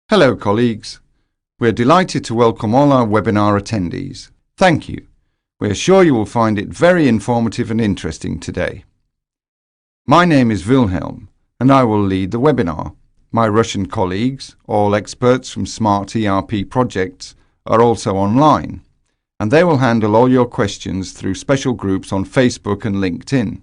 Hello colleagues. We're delighted to welcome all our webinar attendees. Thank you. We're sure you will find it very informative and interesting today. My name is Wilhelm and I will lead the webinar. My Russian colleagues, all experts from Smart ERP projects, are also online and they will handle all your questions through special groups on Facebook and LinkedIn.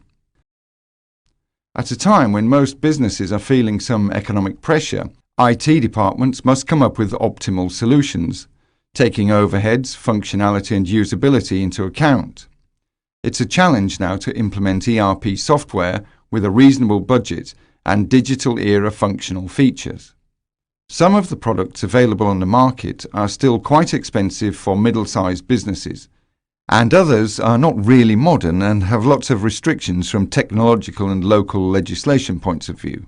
At a time when most businesses are feeling some economic pressure, IT departments must come up with optimal solutions, taking overheads, functionality and usability into account. It's a challenge now to implement ERP software with a reasonable budget and digital era functional features. Some of the products available on the market are still quite expensive for middle-sized businesses, and others are not really modern and have lots of restrictions from technological and local legislation points of view.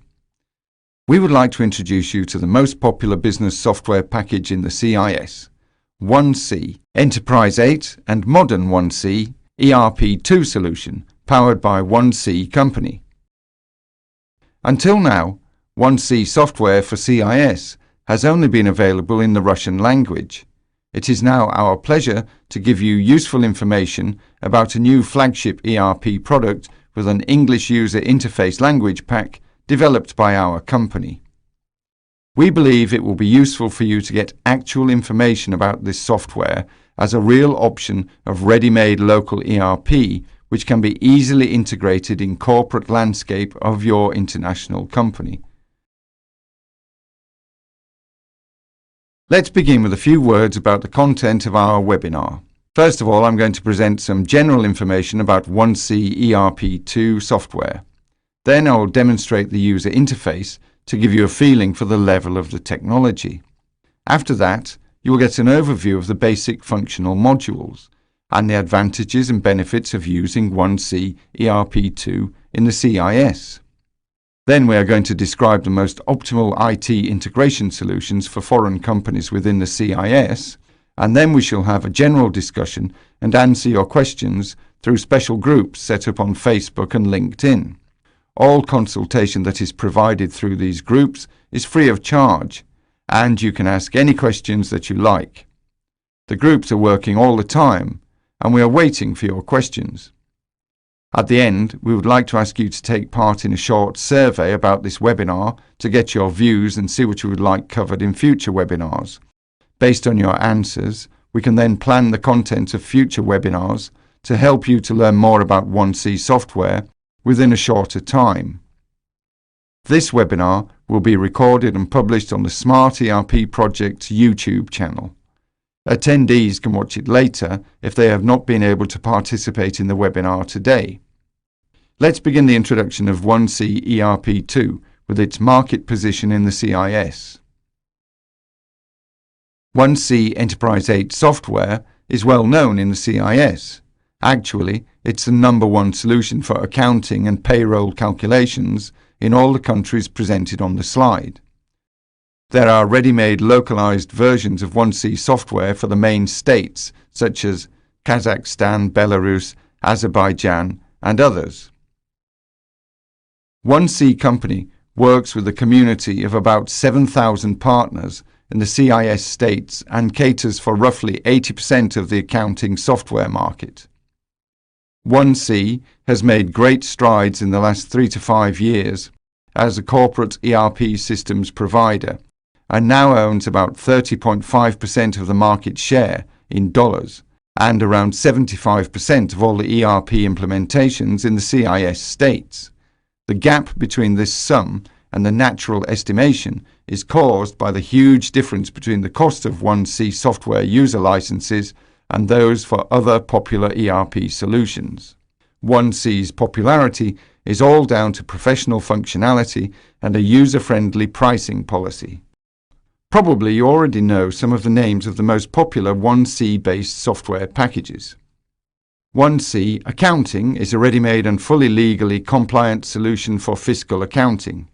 We would like to introduce you to the most popular business software package in the CIS, 1C, Enterprise 8 and Modern 1C ERP2 solution powered by 1C Company. Until now, 1C software for CIS has only been available in the Russian language. It is now our pleasure to give you useful information about a new flagship ERP product with an English user interface language pack developed by our company. We believe it will be useful for you to get actual information about this software as a real option of ready-made local ERP which can be easily integrated in corporate landscape of your international company. Let's begin with a few words about the content of our webinar. First of all, I'm going to present some general information about 1C ERP2 software. Then I will demonstrate the user interface to give you a feeling for the level of the technology. After that, you will get an overview of the basic functional modules and the advantages and benefits of using 1C ERP2 in the CIS. Then we are going to describe the most optimal IT integration solutions for foreign companies within the CIS, and then we shall have a general discussion and answer your questions through special groups set up on Facebook and LinkedIn. All consultation that is provided through these groups is free of charge, and you can ask any questions that you like. The groups are working all the time, and we are waiting for your questions. At the end, we would like to ask you to take part in a short survey about this webinar to get your views and see what you would like covered in future webinars. Based on your answers, we can then plan the content of future webinars to help you to learn more about 1C software within a shorter time. This webinar will be recorded and published on the Smart ERP Project's YouTube channel. Attendees can watch it later if they have not been able to participate in the webinar today. Let's begin the introduction of 1C ERP2 with its market position in the CIS. 1C Enterprise 8 software is well known in the CIS. Actually, it's the #1 solution for accounting and payroll calculations in all the countries presented on the slide. There are ready-made localized versions of 1C software for the main states such as Kazakhstan, Belarus, Azerbaijan and others. 1C Company works with a community of about 7,000 partners in the CIS states and caters for roughly 80% of the accounting software market. 1C has made great strides in the last 3 to 5 years as a corporate ERP systems provider and now owns about 30.5% of the market share in dollars and around 75% of all the ERP implementations in the CIS states. The gap between this sum and the natural estimation is caused by the huge difference between the cost of 1C software user licenses and those for other popular ERP solutions. 1C's popularity is all down to professional functionality and a user-friendly pricing policy. Probably you already know some of the names of the most popular 1C-based software packages. 1C Accounting is a ready-made and fully legally compliant solution for fiscal accounting.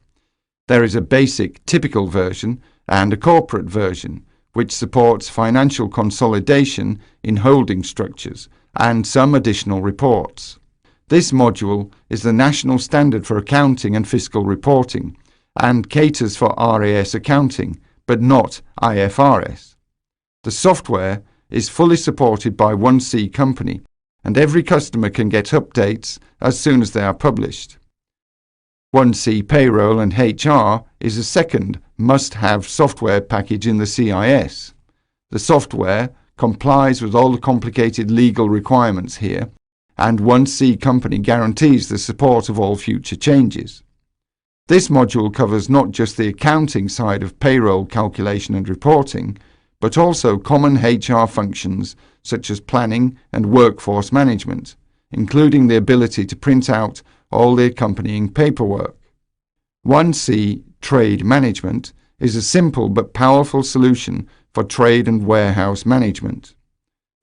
There is a basic typical version and a corporate version, which supports financial consolidation in holding structures and some additional reports. This module is the national standard for accounting and fiscal reporting and caters for RAS accounting, but not IFRS. The software is fully supported by 1C Company, and every customer can get updates as soon as they are published. 1C Payroll and HR is a second must-have software package in the CIS. The software complies with all the complicated legal requirements here, and 1C Company guarantees the support of all future changes. This module covers not just the accounting side of payroll calculation and reporting, but also common HR functions such as planning and workforce management, including the ability to print out all the accompanying paperwork. 1C Trade Management is a simple but powerful solution for trade and warehouse management.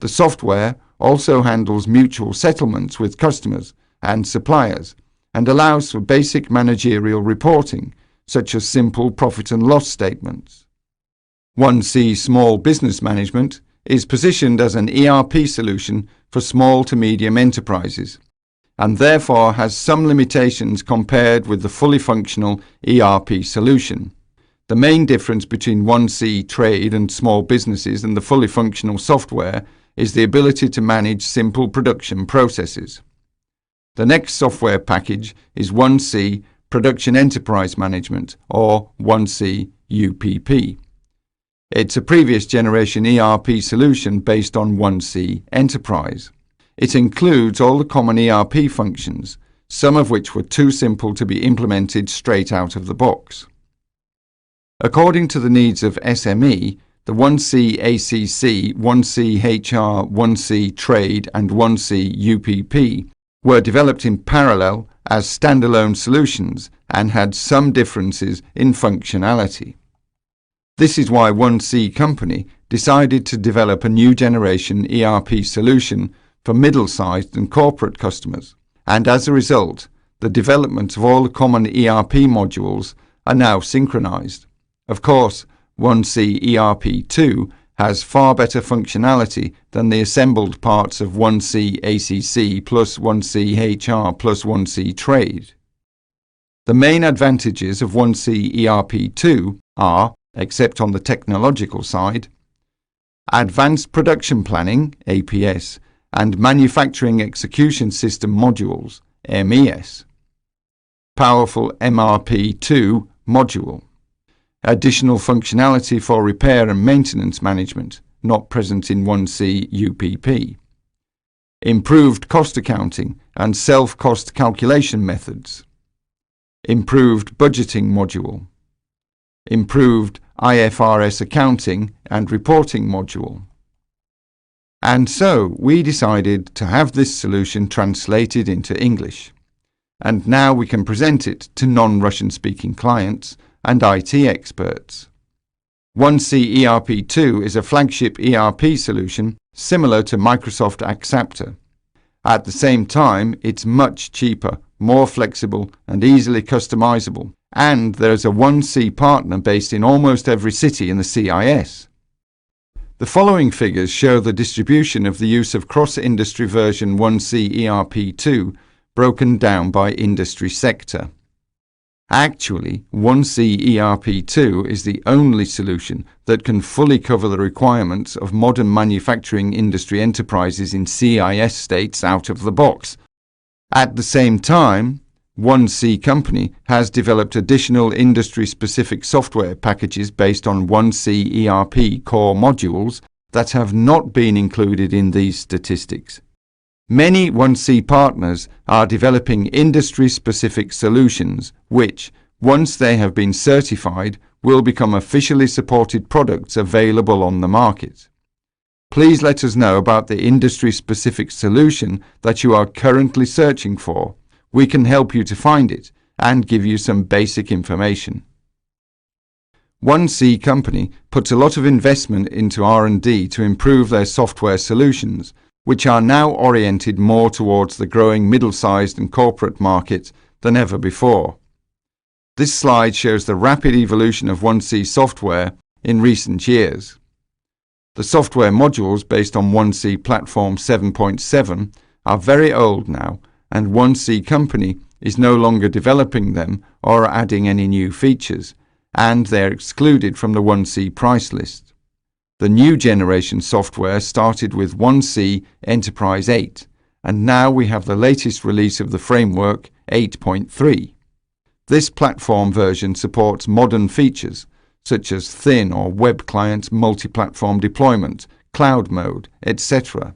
The software also handles mutual settlements with customers and suppliers and allows for basic managerial reporting, such as simple profit and loss statements. 1C Small Business Management is positioned as an ERP solution for small to medium enterprises, and therefore has some limitations compared with the fully functional ERP solution. The main difference between 1C Trade and small businesses and the fully functional software is the ability to manage simple production processes. The next software package is 1C Production Enterprise Management, or 1C UPP. It's a previous generation ERP solution based on 1C Enterprise. It includes all the common ERP functions, some of which were too simple to be implemented straight out of the box. According to the needs of SME, the 1C ACC, 1C HR, 1C Trade and 1C UPP were developed in parallel as standalone solutions and had some differences in functionality. This is why 1C Company decided to develop a new generation ERP solution for middle-sized and corporate customers, and as a result, the development of all the common ERP modules are now synchronized. Of course, 1C ERP2 has far better functionality than the assembled parts of 1C ACC plus 1C HR plus 1C Trade. The main advantages of 1C ERP2 are, except on the technological side, Advanced Production Planning (APS) and Manufacturing Execution System Modules (MES), Powerful MRP2 module, additional functionality for repair and maintenance management, not present in 1C UPP, improved cost accounting and self-cost calculation methods, improved budgeting module, improved IFRS accounting and reporting module. And so we decided to have this solution translated into English, and now we can present it to non-Russian speaking clients and IT experts. 1C ERP2 is a flagship ERP solution similar to Microsoft Acceptor. At the same time, it's much cheaper, more flexible and easily customizable, and there is a 1C partner based in almost every city in the CIS. The following figures show the distribution of the use of cross-industry version 1C ERP2 broken down by industry sector. Actually, 1C ERP2 is the only solution that can fully cover the requirements of modern manufacturing industry enterprises in CIS states out of the box. At the same time, 1C Company has developed additional industry-specific software packages based on 1C ERP core modules that have not been included in these statistics. Many 1C partners are developing industry-specific solutions which, once they have been certified, will become officially supported products available on the market. Please let us know about the industry-specific solution that you are currently searching for. We can help you to find it and give you some basic information. 1C Company puts a lot of investment into R&D to improve their software solutions, which are now oriented more towards the growing middle-sized and corporate market than ever before. This slide shows the rapid evolution of 1C software in recent years. The software modules based on 1C Platform 7.7 are very old now, and 1C Company is no longer developing them or adding any new features, and they're excluded from the 1C price list. The new generation software started with 1C Enterprise 8, and now we have the latest release of the framework 8.3. This platform version supports modern features such as thin or web client multi-platform deployment, cloud mode, etc.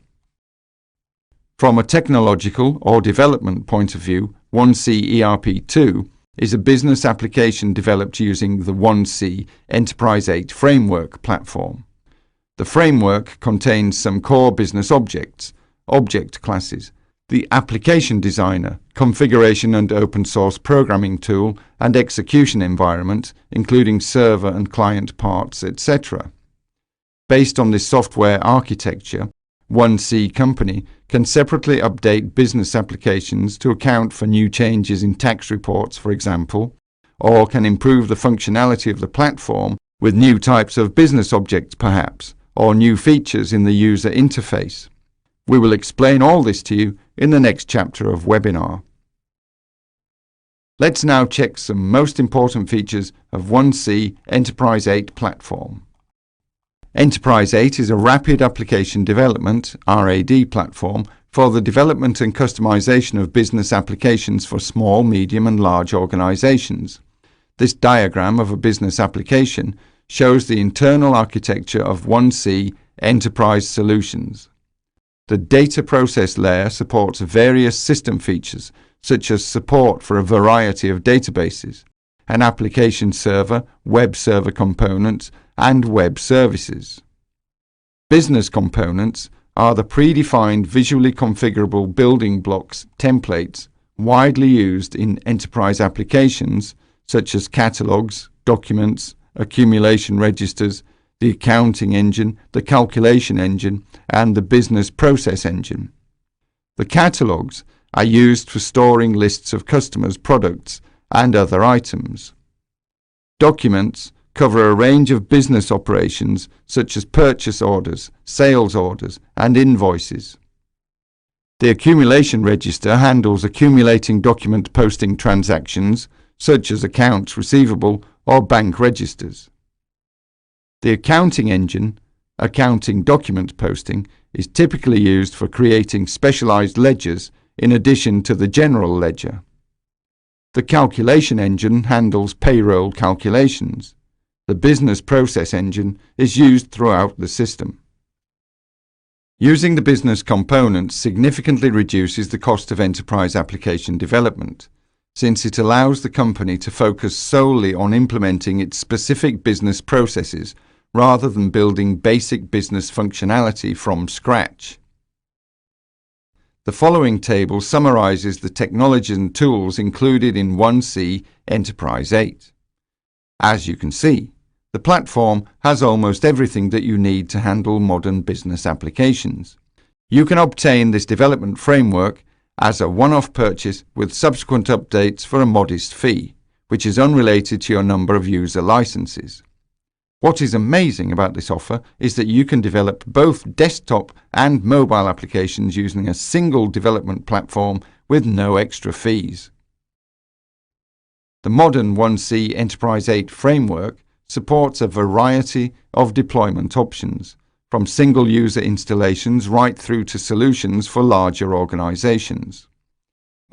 From a technological or development point of view, 1C ERP2 is a business application developed using the 1C Enterprise 8 framework platform. The framework contains some core business objects, object classes, the application designer, configuration and open source programming tool, and execution environment, including server and client parts, etc. Based on this software architecture, 1C company can separately update business applications to account for new changes in tax reports, for example, or can improve the functionality of the platform with new types of business objects perhaps, or new features in the user interface. We will explain all this to you in the next chapter of webinar. Let's now check some most important features of 1C Enterprise 8 platform. Enterprise 8 is a rapid application development (RAD) platform for the development and customization of business applications for small, medium and large organizations. This diagram of a business application shows the internal architecture of 1C Enterprise solutions. The data process layer supports various system features, such as support for a variety of databases, an application server, web server components, and web services. Business components are the predefined visually configurable building blocks templates widely used in enterprise applications such as catalogs, documents, accumulation registers, the accounting engine, the calculation engine, and the business process engine. The catalogs are used for storing lists of customers' products and other items. Documents cover a range of business operations such as purchase orders, sales orders, and invoices. The accumulation register handles accumulating document posting transactions such as accounts receivable or bank registers. The accounting engine, accounting document posting, is typically used for creating specialized ledgers in addition to the general ledger. The calculation engine handles payroll calculations. The business process engine is used throughout the system. Using the business components significantly reduces the cost of enterprise application development, since it allows the company to focus solely on implementing its specific business processes rather than building basic business functionality from scratch. The following table summarizes the technologies and tools included in 1C Enterprise 8. As you can see, the platform has almost everything that you need to handle modern business applications. You can obtain this development framework as a one-off purchase with subsequent updates for a modest fee, which is unrelated to your number of user licenses. What is amazing about this offer is that you can develop both desktop and mobile applications using a single development platform with no extra fees. The modern 1C Enterprise 8 framework supports a variety of deployment options, from single-user installations right through to solutions for larger organizations.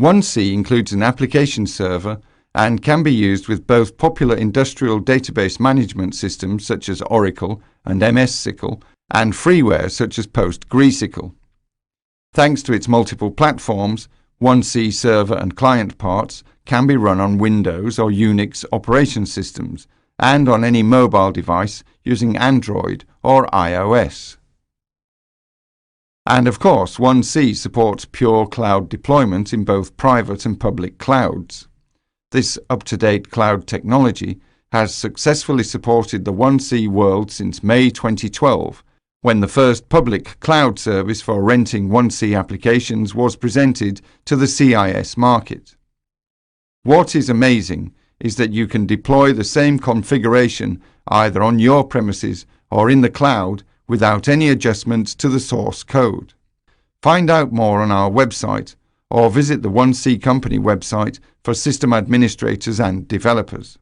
1C includes an application server and can be used with both popular industrial database management systems such as Oracle and MS SQL and freeware such as PostgreSQL. Thanks to its multiple platforms, 1C server and client parts can be run on Windows or Unix operation systems and on any mobile device using Android or iOS. And of course, 1C supports pure cloud deployment in both private and public clouds. This up-to-date cloud technology has successfully supported the 1C world since May 2012, when the first public cloud service for renting 1C applications was presented to the CIS market. What is amazing is that you can deploy the same configuration either on your premises or in the cloud without any adjustments to the source code. Find out more on our website or visit the 1C Company website for system administrators and developers.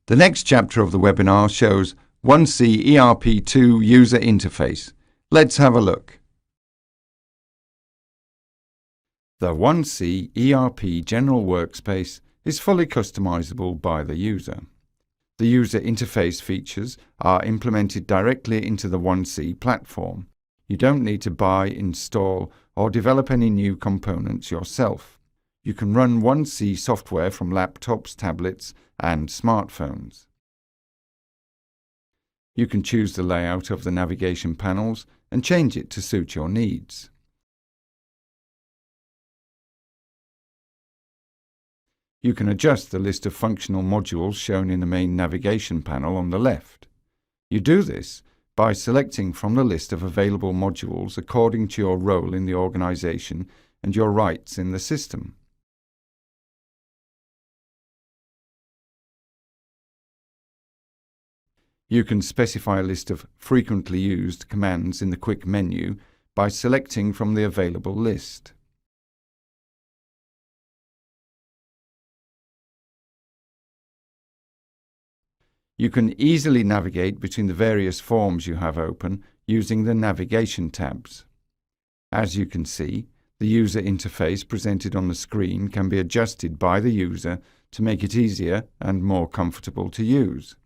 The next chapter of the webinar shows 1C ERP2 user interface. Let's have a look. The 1C ERP General Workspace is fully customizable by the user. The user interface features are implemented directly into the 1C platform. You don't need to buy, install, or develop any new components yourself. You can run 1C software from laptops, tablets, and smartphones. You can choose the layout of the navigation panels and change it to suit your needs. You can adjust the list of functional modules shown in the main navigation panel on the left. You do this by selecting from the list of available modules according to your role in the organization and your rights in the system. You can specify a list of frequently used commands in the quick menu by selecting from the available list. You can easily navigate between the various forms you have open using the navigation tabs. As you can see, the user interface presented on the screen can be adjusted by the user to make it easier and more comfortable to use.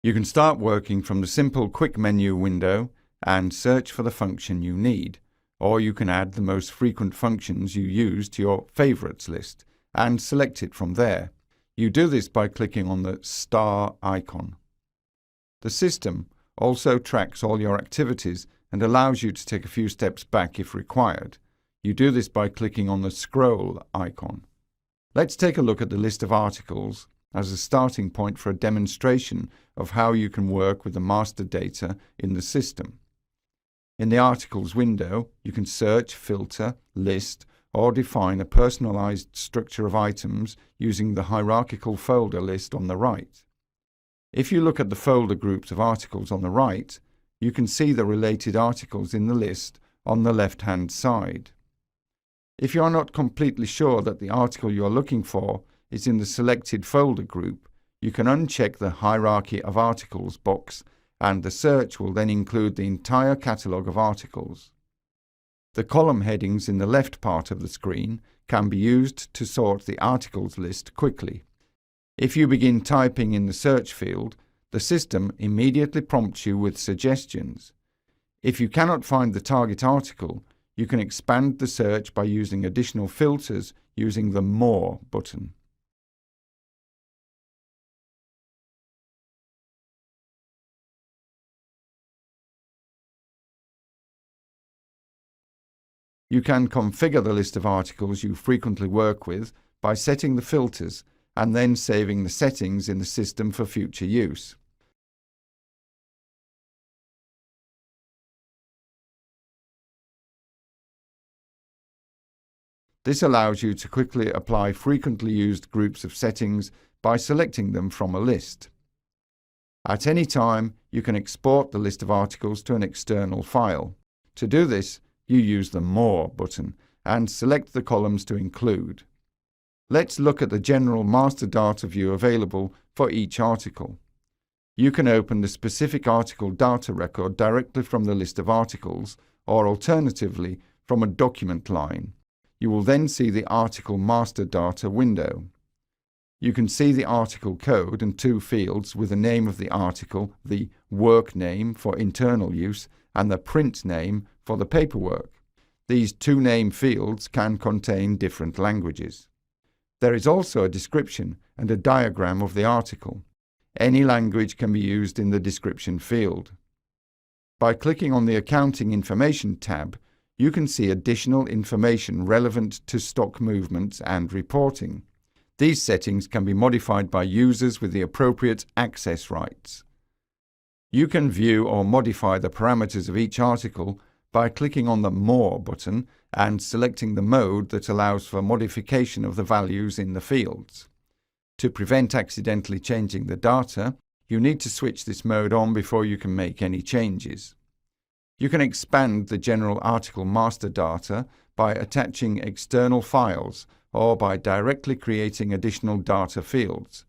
You can start working from the simple quick menu window and search for the function you need, or you can add the most frequent functions you use to your favorites list and select it from there. You do this by clicking on the star icon. The system also tracks all your activities and allows you to take a few steps back if required. You do this by clicking on the scroll icon. Let's take a look at the list of articles as a starting point for a demonstration of how you can work with the master data in the system. In the Articles window, you can search, filter, list, or define a personalized structure of items using the hierarchical folder list on the right. If you look at the folder groups of articles on the right, you can see the related articles in the list on the left-hand side. If you are not completely sure that the article you are looking for is in the selected folder group, you can uncheck the Hierarchy of Articles box, and the search will then include the entire catalogue of articles. The column headings in the left part of the screen can be used to sort the articles list quickly. If you begin typing in the search field, the system immediately prompts you with suggestions. If you cannot find the target article, you can expand the search by using additional filters using the More button. You can configure the list of articles you frequently work with by setting the filters and then saving the settings in the system for future use. This allows you to quickly apply frequently used groups of settings by selecting them from a list. At any time, you can export the list of articles to an external file. To do this, you use the More button and select the columns to include. Let's look at the general master data view available for each article. You can open the specific article data record directly from the list of articles, or alternatively from a document line. You will then see the article master data window. You can see the article code and two fields with the name of the article, the work name for internal use, and the print name for the paperwork. These two name fields can contain different languages. There is also a description and a diagram of the article. Any language can be used in the description field. By clicking on the Accounting Information tab, you can see additional information relevant to stock movements and reporting. These settings can be modified by users with the appropriate access rights. You can view or modify the parameters of each article by clicking on the More button and selecting the mode that allows for modification of the values in the fields. To prevent accidentally changing the data, you need to switch this mode on before you can make any changes. You can expand the general article master data by attaching external files or by directly creating additional data fields.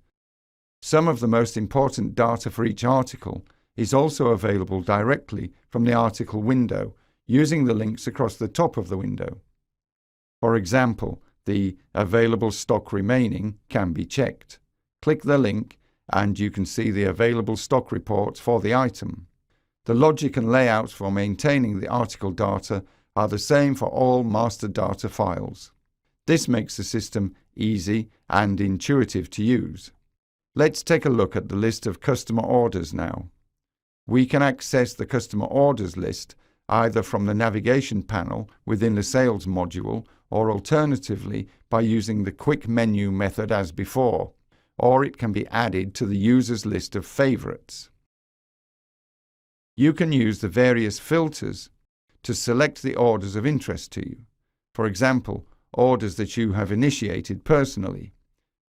Some of the most important data for each article is also available directly from the article window using the links across the top of the window. For example, the Available Stock Remaining can be checked. Click the link and you can see the available stock reports for the item. The logic and layouts for maintaining the article data are the same for all master data files. This makes the system easy and intuitive to use. Let's take a look at the list of customer orders now. We can access the customer orders list either from the navigation panel within the sales module or alternatively by using the quick menu method as before, or it can be added to the user's list of favorites. You can use the various filters to select the orders of interest to you. For example, orders that you have initiated personally.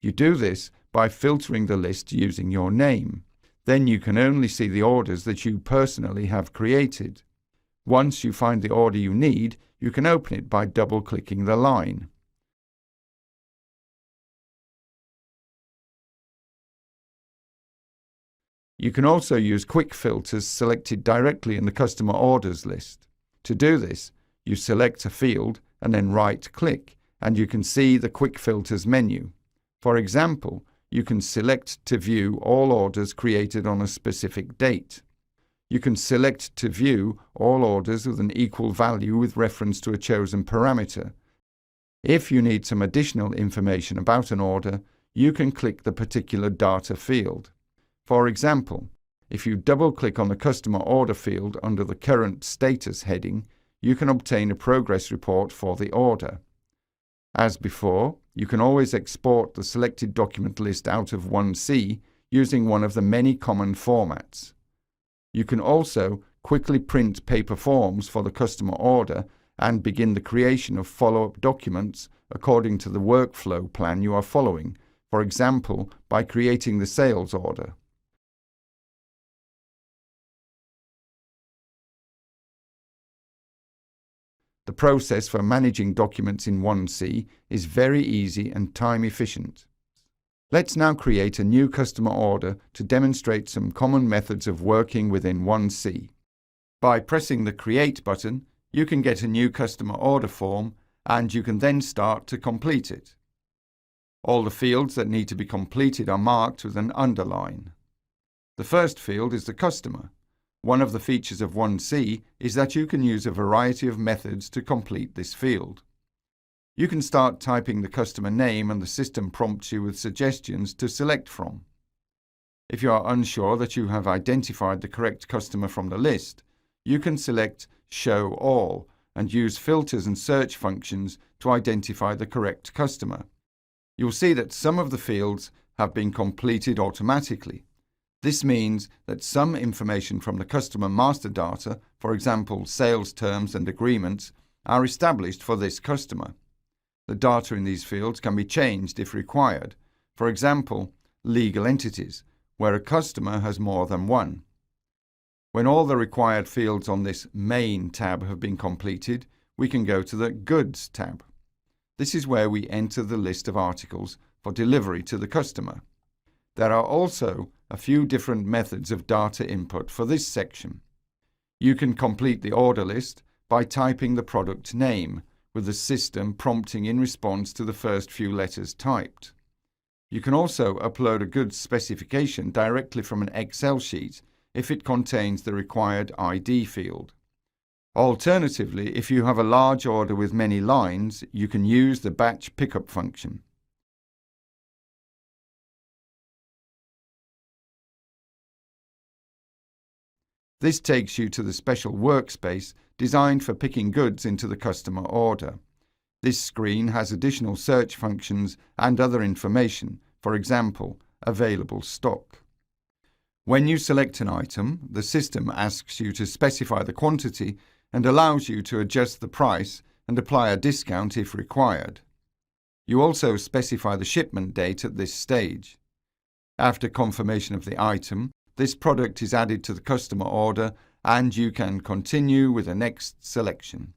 You do this by filtering the list using your name. Then you can only see the orders that you personally have created. Once you find the order you need, you can open it by double-clicking the line. You can also use quick filters selected directly in the customer orders list. To do this, you select a field and then right-click, and you can see the quick filters menu. For example, you can select to view all orders created on a specific date. You can select to view all orders with an equal value with reference to a chosen parameter. If you need some additional information about an order, you can click the particular data field. For example, if you double-click on the customer order field under the current status heading, you can obtain a progress report for the order. As before, you can always export the selected document list out of 1C using one of the many common formats. You can also quickly print paper forms for the customer order and begin the creation of follow-up documents according to the workflow plan you are following, for example, by creating the sales order. The process for managing documents in 1C is very easy and time efficient. Let's now create a new customer order to demonstrate some common methods of working within 1C. By pressing the Create button, you can get a new customer order form and you can then start to complete it. All the fields that need to be completed are marked with an underline. The first field is the customer. One of the features of 1C is that you can use a variety of methods to complete this field. You can start typing the customer name and the system prompts you with suggestions to select from. If you are unsure that you have identified the correct customer from the list, you can select Show All and use filters and search functions to identify the correct customer. You'll see that some of the fields have been completed automatically. This means that some information from the customer master data, for example sales terms and agreements, are established for this customer. The data in these fields can be changed if required, for example legal entities, where a customer has more than one. When all the required fields on this Main tab have been completed, we can go to the Goods tab. This is where we enter the list of articles for delivery to the customer. There are also a few different methods of data input for this section. You can complete the order list by typing the product name, with the system prompting in response to the first few letters typed. You can also upload a goods specification directly from an Excel sheet if it contains the required ID field. Alternatively, if you have a large order with many lines, you can use the batch pickup function. This takes you to the special workspace designed for picking goods into the customer order. This screen has additional search functions and other information, for example, available stock. When you select an item, the system asks you to specify the quantity and allows you to adjust the price and apply a discount if required. You also specify the shipment date at this stage. After confirmation of the item, this product is added to the customer order and you can continue with the next selection.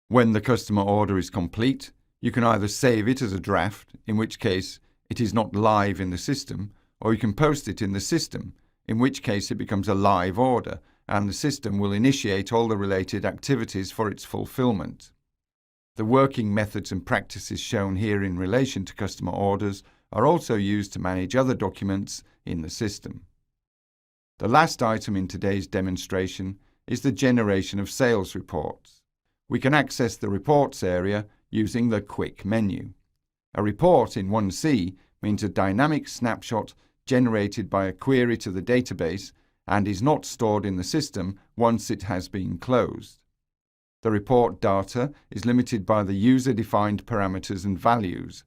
When the customer order is complete, you can either save it as a draft, in which case it is not live in the system, or you can post it in the system, in which case it becomes a live order and the system will initiate all the related activities for its fulfillment. The working methods and practices shown here in relation to customer orders are also used to manage other documents in the system. The last item in today's demonstration is the generation of sales reports. We can access the Reports area using the Quick menu. A report in 1C means a dynamic snapshot generated by a query to the database and is not stored in the system once it has been closed. The report data is limited by the user-defined parameters and values.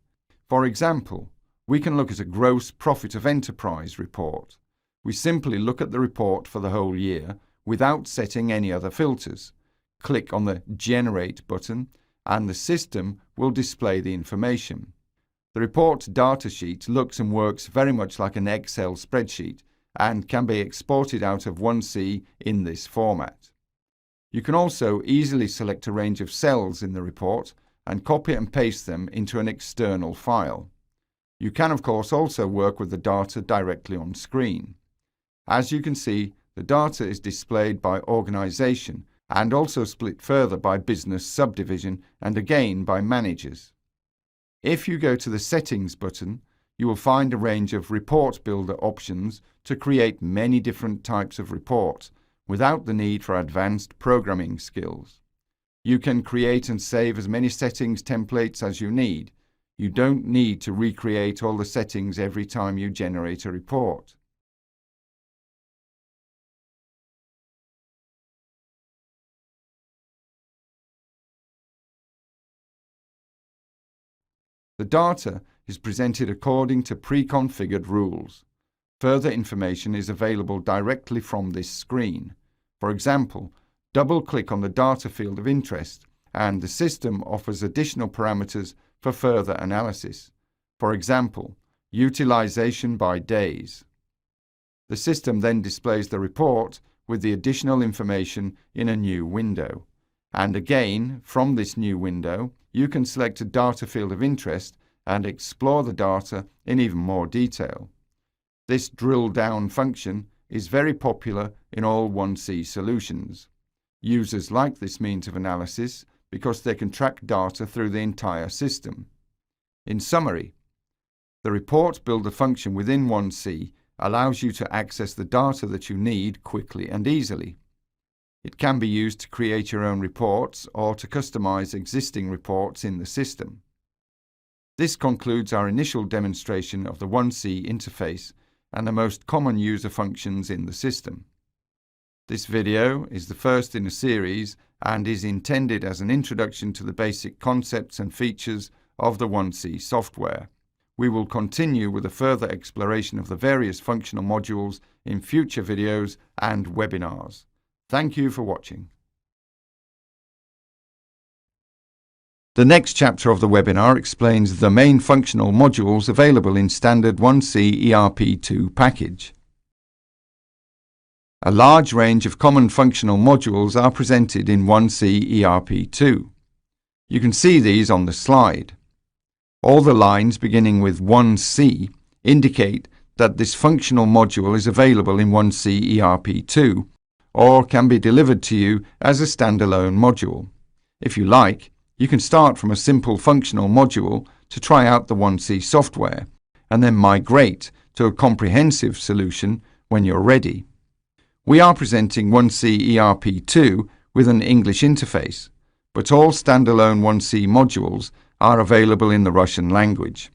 For example, we can look at a gross profit of enterprise report. We simply look at the report for the whole year without setting any other filters. Click on the Generate button and the system will display the information. The report datasheet looks and works very much like an Excel spreadsheet and can be exported out of 1C in this format. You can also easily select a range of cells in the report and copy and paste them into an external file. You can, of course, also work with the data directly on screen. As you can see, the data is displayed by organization and also split further by business subdivision and again by managers. If you go to the Settings button, you will find a range of Report Builder options to create many different types of reports without the need for advanced programming skills. You can create and save as many settings templates as you need. You don't need to recreate all the settings every time you generate a report. The data is presented according to pre-configured rules. Further information is available directly from this screen. For example, double-click on the data field of interest and the system offers additional parameters for further analysis. For example, utilization by days. The system then displays the report with the additional information in a new window. And again, from this new window, you can select a data field of interest and explore the data in even more detail. This drill down function is very popular in all 1C solutions. Users like this means of analysis because they can track data through the entire system. In summary, the Report Builder function within 1C allows you to access the data that you need quickly and easily. It can be used to create your own reports or to customize existing reports in the system. This concludes our initial demonstration of the 1C interface and the most common user functions in the system. This video is the first in a series and is intended as an introduction to the basic concepts and features of the 1C software. We will continue with a further exploration of the various functional modules in future videos and webinars. Thank you for watching. The next chapter of the webinar explains the main functional modules available in standard 1C ERP2 package. A large range of common functional modules are presented in 1C ERP2. You can see these on the slide. All the lines beginning with 1C indicate that this functional module is available in 1C ERP2 or can be delivered to you as a standalone module. If you like, you can start from a simple functional module to try out the 1C software and then migrate to a comprehensive solution when you're ready. We are presenting 1C ERP2 with an English interface, but all standalone 1C modules are available in the Russian language.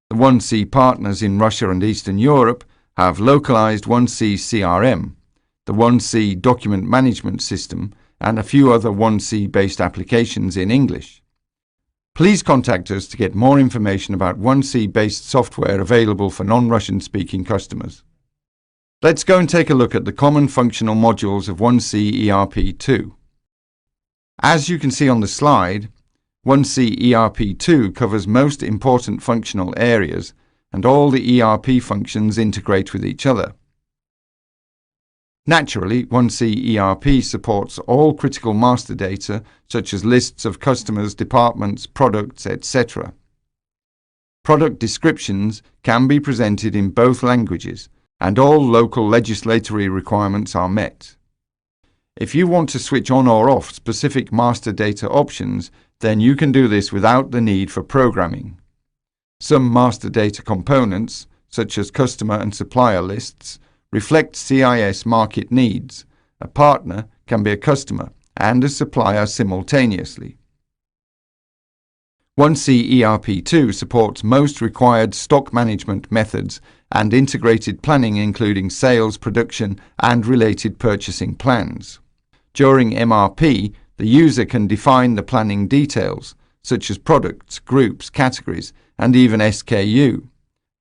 The 1C partners in Russia and Eastern Europe have localized 1C CRM, the 1C document management system, and a few other 1C-based applications in English. Please contact us to get more information about 1C-based software available for non-Russian speaking customers. Let's go and take a look at the common functional modules of 1C ERP2. As you can see on the slide, 1C ERP2 covers most important functional areas and all the ERP functions integrate with each other. Naturally, 1C ERP supports all critical master data such as lists of customers, departments, products, etc. Product descriptions can be presented in both languages, and all local legislatory requirements are met. If you want to switch on or off specific master data options, then you can do this without the need for programming. Some master data components, such as customer and supplier lists, reflect CIS market needs. A partner can be a customer and a supplier simultaneously. 1C ERP2 supports most required stock management methods and integrated planning, including sales, production, and related purchasing plans. During MRP, the user can define the planning details, such as products, groups, categories, and even SKU,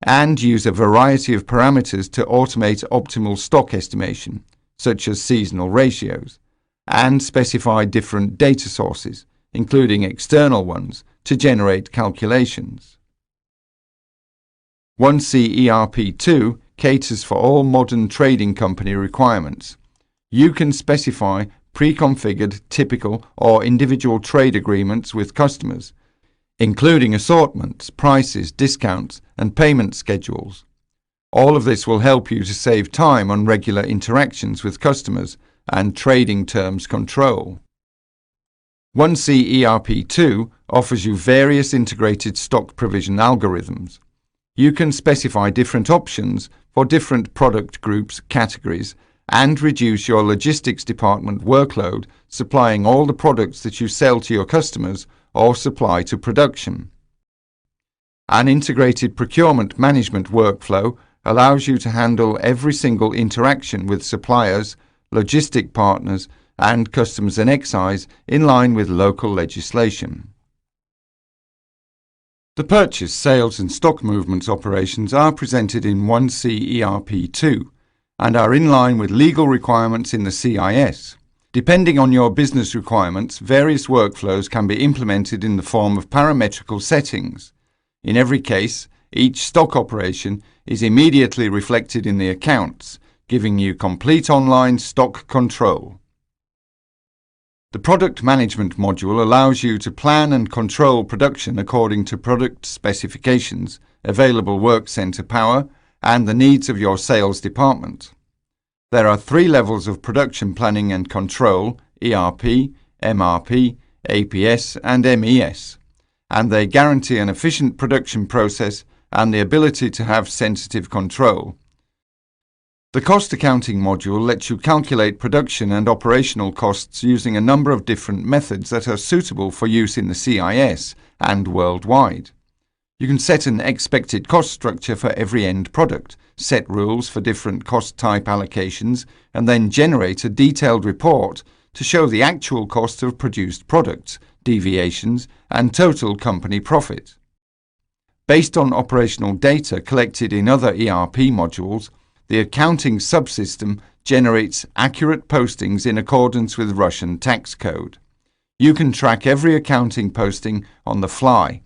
and use a variety of parameters to automate optimal stock estimation, such as seasonal ratios, and specify different data sources, including external ones, to generate calculations. 1C ERP2 caters for all modern trading company requirements. You can specify pre-configured, typical, or individual trade agreements with customers, including assortments, prices, discounts, and payment schedules. All of this will help you to save time on regular interactions with customers and trading terms control. 1C ERP2 offers you various integrated stock provision algorithms. You can specify different options for different product groups, categories, and reduce your logistics department workload supplying all the products that you sell to your customers or supply to production. An integrated procurement management workflow allows you to handle every single interaction with suppliers, logistic partners, and customs and excise in line with local legislation. The purchase, sales and stock movements operations are presented in 1C ERP2 and are in line with legal requirements in the CIS. Depending on your business requirements, various workflows can be implemented in the form of parametrical settings. In every case, each stock operation is immediately reflected in the accounts, giving you complete online stock control. The product management module allows you to plan and control production according to product specifications, available work center power, and the needs of your sales department. There are 3 levels of production planning and control: ERP, MRP, APS, and MES, and they guarantee an efficient production process and the ability to have sensitive control. The cost accounting module lets you calculate production and operational costs using a number of different methods that are suitable for use in the CIS and worldwide. You can set an expected cost structure for every end product, set rules for different cost type allocations, and then generate a detailed report to show the actual cost of produced products, deviations, and total company profit. Based on operational data collected in other ERP modules, the accounting subsystem generates accurate postings in accordance with Russian tax code. You can track every accounting posting on the fly.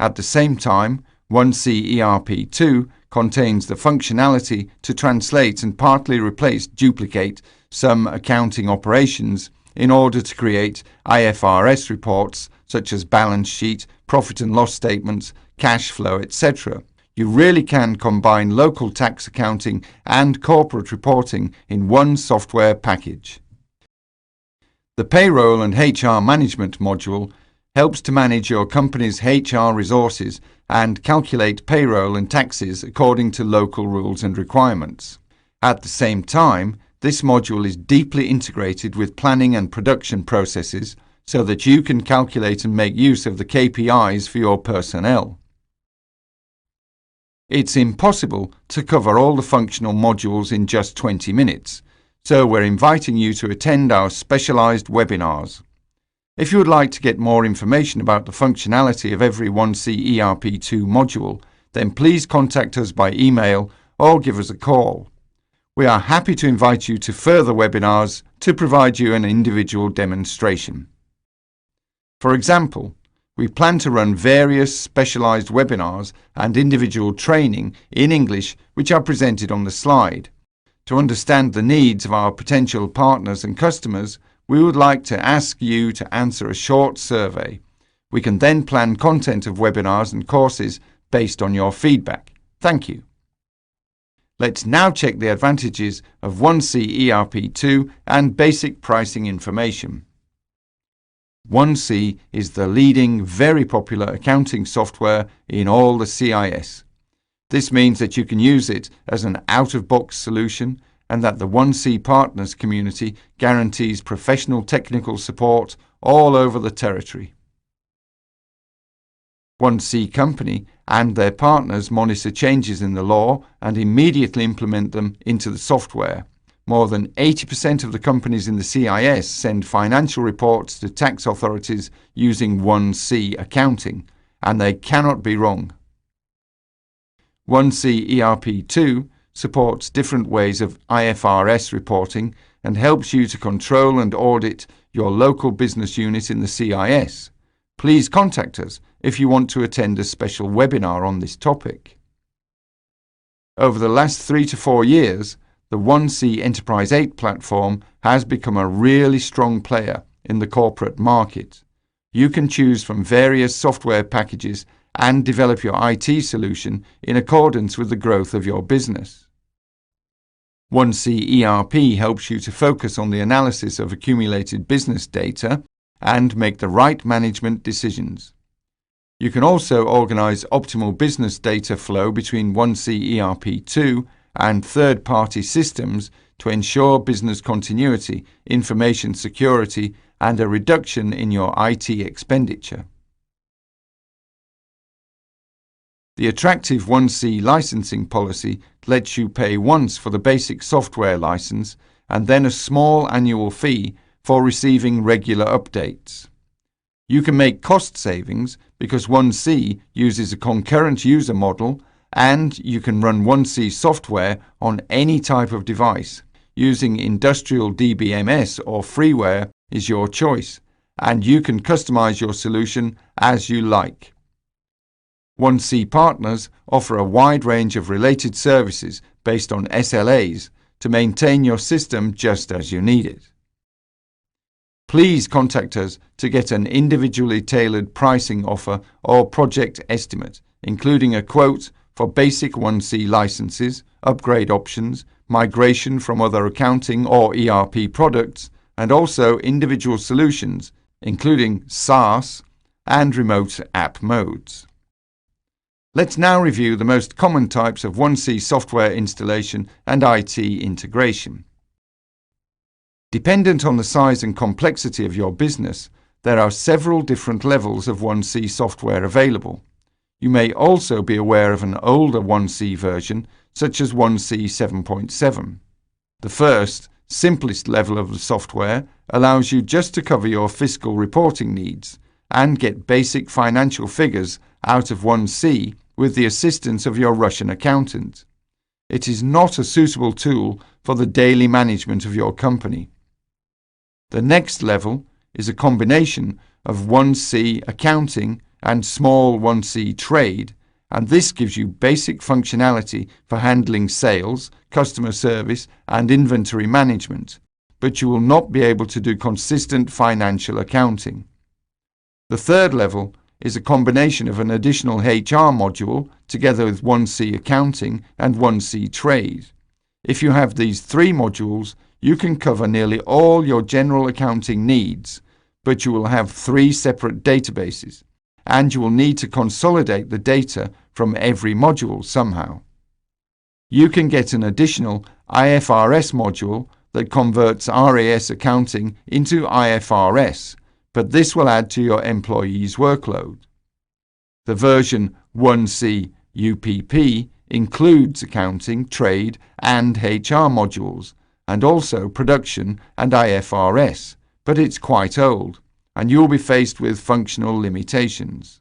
At the same time, 1C ERP2 contains the functionality to translate and partly replace duplicate some accounting operations in order to create IFRS reports such as balance sheet, profit and loss statements, cash flow, etc. You really can combine local tax accounting and corporate reporting in one software package. The Payroll and HR Management module helps to manage your company's HR resources and calculate payroll and taxes according to local rules and requirements. At the same time, this module is deeply integrated with planning and production processes so that you can calculate and make use of the KPIs for your personnel. It's impossible to cover all the functional modules in just 20 minutes, so we're inviting you to attend our specialized webinars. If you would like to get more information about the functionality of every 1C ERP2 module, then please contact us by email or give us a call. We are happy to invite you to further webinars to provide you an individual demonstration. For example, we plan to run various specialized webinars and individual training in English which are presented on the slide. To understand the needs of our potential partners and customers, we would like to ask you to answer a short survey. We can then plan content of webinars and courses based on your feedback. Thank you. Let's now check the advantages of 1C ERP2 and basic pricing information. 1C is the leading, very popular accounting software in all the CIS. This means that you can use it as an out-of-box solution and that the 1C Partners community guarantees professional technical support all over the territory. 1C Company and their partners monitor changes in the law and immediately implement them into the software. More than 80% of the companies in the CIS send financial reports to tax authorities using 1C accounting, and they cannot be wrong. 1C ERP2 supports different ways of IFRS reporting and helps you to control and audit your local business unit in the CIS. Please contact us if you want to attend a special webinar on this topic. Over the last 3 to 4 years, the 1C Enterprise 8 platform has become a really strong player in the corporate market. You can choose from various software packages and develop your IT solution in accordance with the growth of your business. 1C ERP helps you to focus on the analysis of accumulated business data and make the right management decisions. You can also organize optimal business data flow between 1C ERP2 and third-party systems to ensure business continuity, information security, and a reduction in your IT expenditure. The attractive 1C licensing policy lets you pay once for the basic software license and then a small annual fee for receiving regular updates. You can make cost savings because 1C uses a concurrent user model, and you can run 1C software on any type of device. Using industrial DBMS or freeware is your choice, and you can customize your solution as you like. 1C Partners offer a wide range of related services based on SLAs to maintain your system just as you need it. Please contact us to get an individually tailored pricing offer or project estimate, including a quote for basic 1C licenses, upgrade options, migration from other accounting or ERP products, and also individual solutions, including SaaS and remote app modes. Let's now review the most common types of 1C software installation and IT integration. Dependent on the size and complexity of your business, there are several different levels of 1C software available. You may also be aware of an older 1C version, such as 1C 7.7. The first, simplest level of the software allows you just to cover your fiscal reporting needs and get basic financial figures out of 1C with the assistance of your Russian accountant. It is not a suitable tool for the daily management of your company. The next level is a combination of 1C accounting and small 1C trade, and this gives you basic functionality for handling sales, customer service, and inventory management, but you will not be able to do consistent financial accounting. The third level is a combination of an additional HR module together with 1C accounting and 1C trade. If you have these 3 modules, you can cover nearly all your general accounting needs, but you will have 3 separate databases, and you will need to consolidate the data from every module somehow. You can get an additional IFRS module that converts RAS accounting into IFRS, but this will add to your employees' workload. The version 1C UPP includes accounting, trade, and HR modules, and also production and IFRS, but it's quite old, and you'll be faced with functional limitations.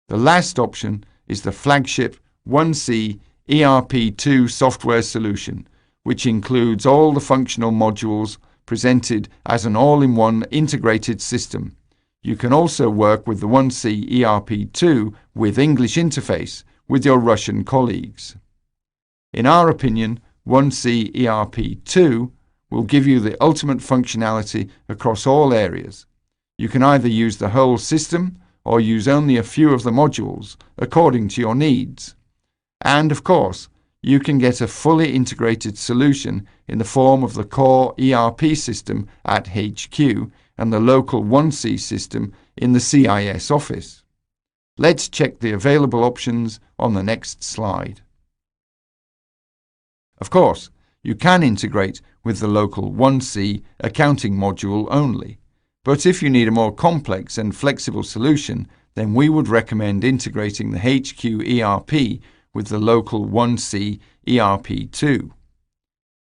The last option is the flagship 1C ERP2 software solution, which includes all the functional modules presented as an all-in-one integrated system. You can also work with the 1C ERP2 with English interface with your Russian colleagues. In our opinion, 1C ERP2 will give you the ultimate functionality across all areas. You can either use the whole system or use only a few of the modules according to your needs. And of course, you can get a fully integrated solution in the form of the core ERP system at HQ and the local 1C system in the CIS office. Let's check the available options on the next slide. Of course, you can integrate with the local 1C accounting module only, but if you need a more complex and flexible solution, then we would recommend integrating the HQ ERP with the local 1C ERP2.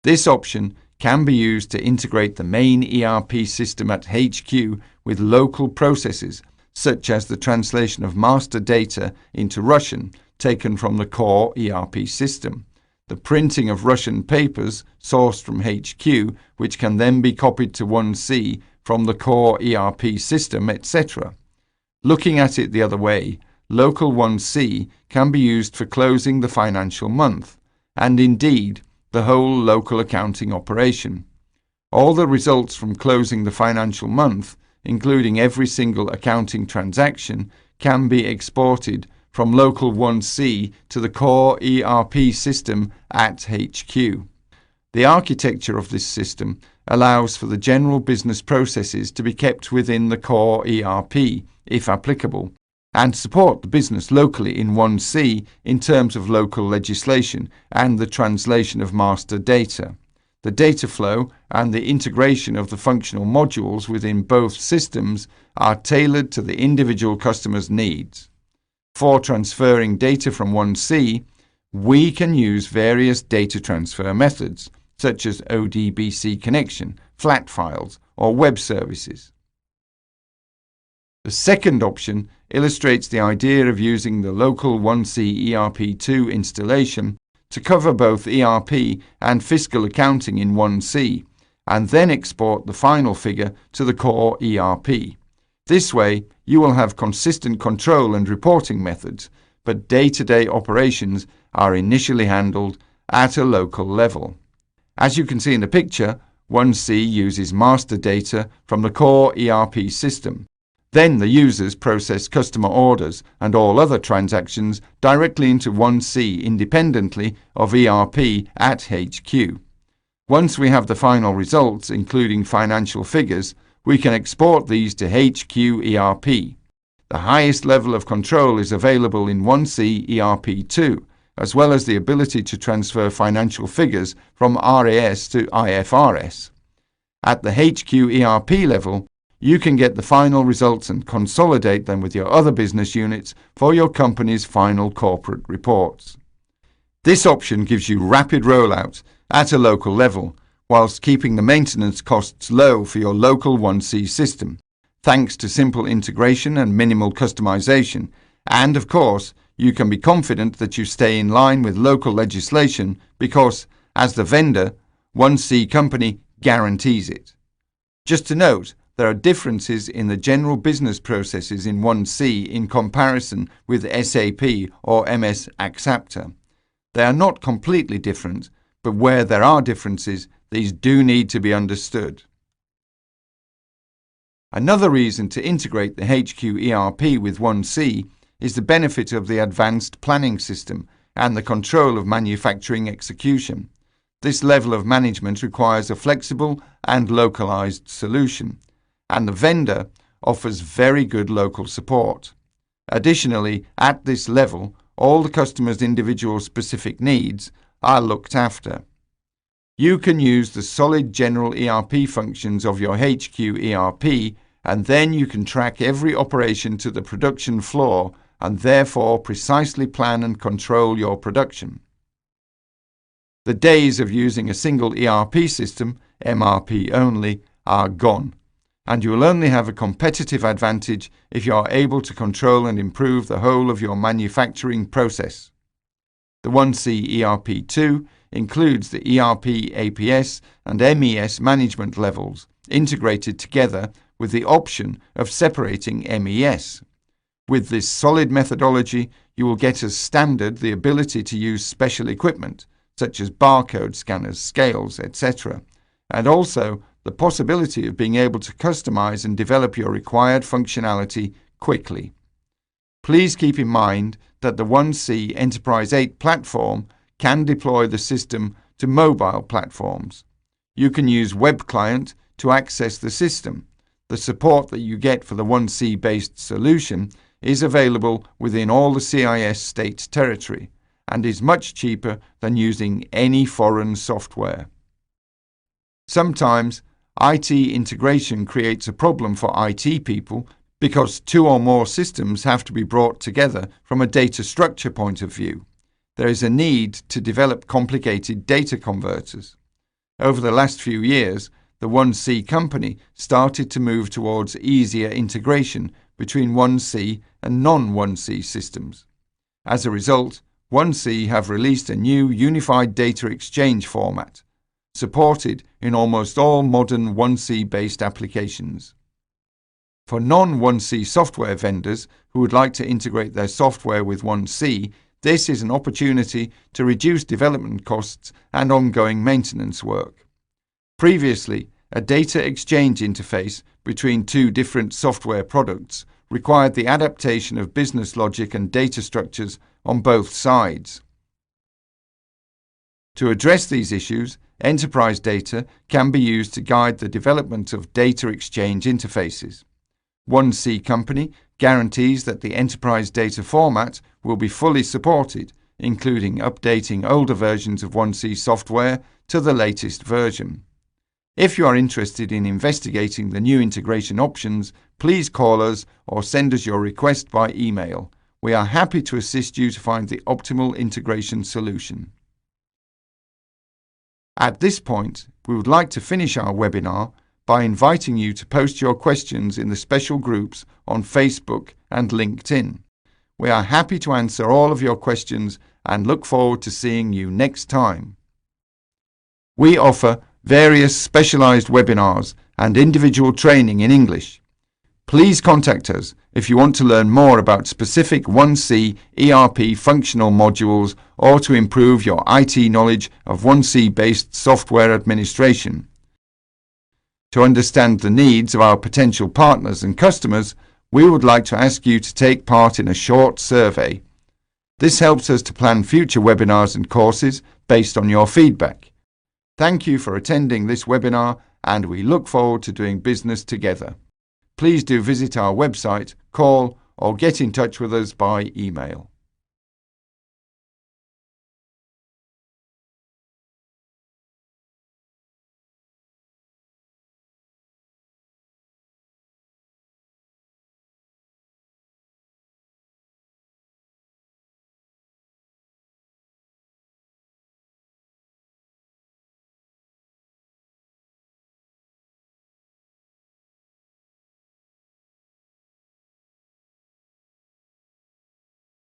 This option can be used to integrate the main ERP system at HQ with local processes, such as the translation of master data into Russian taken from the core ERP system, the printing of Russian papers sourced from HQ, which can then be copied to 1C from the core ERP system, etc. Looking at it the other way, local 1C can be used for closing the financial month, and indeed the whole local accounting operation. All the results from closing the financial month, including every single accounting transaction, can be exported from local 1C to the core ERP system at HQ. The architecture of this system allows for the general business processes to be kept within the core ERP, if applicable, and support the business locally in 1C in terms of local legislation and the translation of master data. The data flow and the integration of the functional modules within both systems are tailored to the individual customer's needs. For transferring data from 1C, we can use various data transfer methods, such as ODBC connection, flat files, or web services. The second option illustrates the idea of using the local 1C ERP2 installation to cover both ERP and fiscal accounting in 1C, and then export the final figure to the core ERP. This way, you will have consistent control and reporting methods, but day-to-day operations are initially handled at a local level. As you can see in the picture, 1C uses master data from the core ERP system. Then the users process customer orders and all other transactions directly into 1C independently of ERP at HQ. Once we have the final results, including financial figures, we can export these to HQ ERP. The highest level of control is available in 1C ERP2, as well as the ability to transfer financial figures from RAS to IFRS. At the HQ ERP level, you can get the final results and consolidate them with your other business units for your company's final corporate reports. This option gives you rapid rollout at a local level, whilst keeping the maintenance costs low for your local 1C system, thanks to simple integration and minimal customization, and of course, you can be confident that you stay in line with local legislation because, as the vendor, 1C company guarantees it. Just to note, there are differences in the general business processes in 1C in comparison with SAP or MS Axapta. They are not completely different, but where there are differences, these do need to be understood. Another reason to integrate the HQ ERP with 1C is the benefit of the advanced planning system and the control of manufacturing execution. This level of management requires a flexible and localized solution, and the vendor offers very good local support. Additionally, at this level, all the customer's individual specific needs are looked after. You can use the solid general ERP functions of your HQ ERP, and then you can track every operation to the production floor and therefore precisely plan and control your production. The days of using a single ERP system, MRP only, are gone, and you will only have a competitive advantage if you are able to control and improve the whole of your manufacturing process. The 1C ERP2 includes the ERP, APS and MES management levels, integrated together with the option of separating MES. With this solid methodology, you will get as standard the ability to use special equipment, such as barcode scanners, scales, etc., and also the possibility of being able to customize and develop your required functionality quickly. Please keep in mind that the 1C Enterprise 8 platform can deploy the system to mobile platforms. You can use Web Client to access the system. The support that you get for the 1C based solution is available within all the CIS states territory and is much cheaper than using any foreign software. Sometimes IT integration creates a problem for IT people because two or more systems have to be brought together from a data structure point of view. There is a need to develop complicated data converters. Over the last few years, the 1C company started to move towards easier integration between 1C and non-1C systems. As a result, 1C have released a new unified data exchange format, supported in almost all modern 1C-based applications. For non-1C software vendors who would like to integrate their software with 1C, this is an opportunity to reduce development costs and ongoing maintenance work. Previously, a data exchange interface between two different software products required the adaptation of business logic and data structures on both sides. To address these issues, enterprise data can be used to guide the development of data exchange interfaces. 1C Company guarantees that the enterprise data format will be fully supported, including updating older versions of 1C software to the latest version. If you are interested in investigating the new integration options, please call us or send us your request by email. We are happy to assist you to find the optimal integration solution. At this point, we would like to finish our webinar by inviting you to post your questions in the special groups on Facebook and LinkedIn. We are happy to answer all of your questions and look forward to seeing you next time. We offer various specialized webinars and individual training in English. Please contact us if you want to learn more about specific 1C ERP functional modules or to improve your IT knowledge of 1C-based software administration. To understand the needs of our potential partners and customers, we would like to ask you to take part in a short survey. This helps us to plan future webinars and courses based on your feedback. Thank you for attending this webinar, and we look forward to doing business together. Please do visit our website, call, or get in touch with us by email.